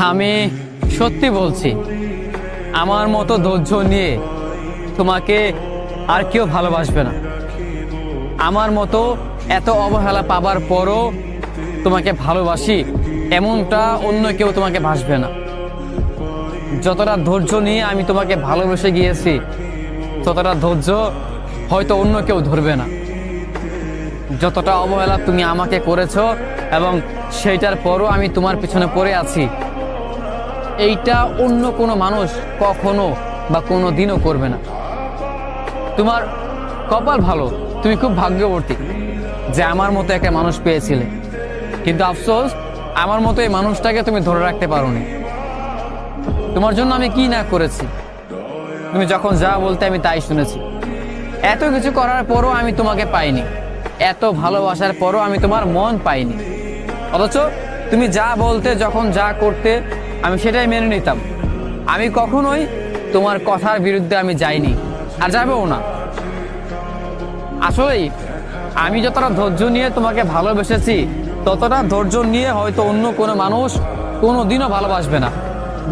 আমি সত্যি বলছি, আমার মতো ধৈর্য নিয়ে তোমাকে আর কেউ ভালোবাসবে না। আমার মতো এত অবহেলা পাবার পরও তোমাকে ভালোবাসি এমনটা অন্য কেউ তোমাকে ভাসবে না। যতটা ধৈর্য নিয়ে আমি তোমাকে ভালোবেসে গিয়েছি, ততটা ধৈর্য হয়তো অন্য কেউ ধরবে না। যতটা অবহেলা তুমি আমাকে করেছো এবং সেইটার পরও আমি তোমার পিছনে পড়ে আছি, এইটা অন্য কোনো মানুষ কখনো বা কোনো দিনও করবে না। তোমার কপাল ভালো, তুমি খুব ভাগ্যবতী যে আমার মতো একটা মানুষ পেয়েছিলে। কিন্তু আফসোস, আমার মতো এই মানুষটাকে তুমি ধরে রাখতে পারোনি। তোমার জন্য আমি কি না করেছি, তুমি যখন যা বলতে আমি তাই শুনেছি। এত কিছু করার পরও আমি তোমাকে পাইনি, এত ভালোবাসার পরও আমি তোমার মন পাইনি। অথচ তুমি যা বলতে, যখন যা করতে, আমি সেটাই মেনে নিতাম। আমি কখনোই তোমার কথার বিরুদ্ধে আমি যাইনি, আর যাবেও না। আসলেই আমি যতটা ধৈর্য নিয়ে তোমাকে ভালোবেসেছি, ততটা ধৈর্য নিয়ে হয়তো অন্য কোনো মানুষ কোনো দিনও ভালোবাসবে না।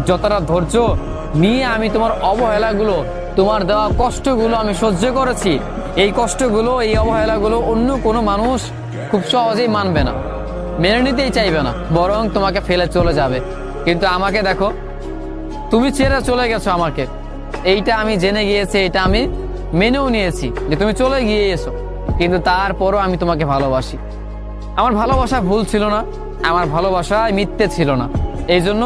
যতটা ধৈর্য নিয়ে আমি তোমার অবহেলাগুলো, তোমার দেওয়া কষ্টগুলো আমি সহ্য করেছি, এই কষ্টগুলো, এই অবহেলাগুলো অন্য কোনো মানুষ খুব সহজেই মানবে না, মেনে নিতেই চাইবে না, বরং তোমাকে ফেলে চলে যাবে। কিন্তু আমাকে দেখো, তুমি ছেড়ে চলে গেছো আমাকে। এইটা আমি জেনে গিয়েছি, এটা আমি মেনেও নিয়েছি যে তুমি চলে গিয়েছো, কিন্তু তারপরও আমি তোমাকে ভালোবাসি। আমার ভালোবাসা ভুল ছিল না, আমার ভালোবাসা মিথ্যে ছিল না। এই জন্য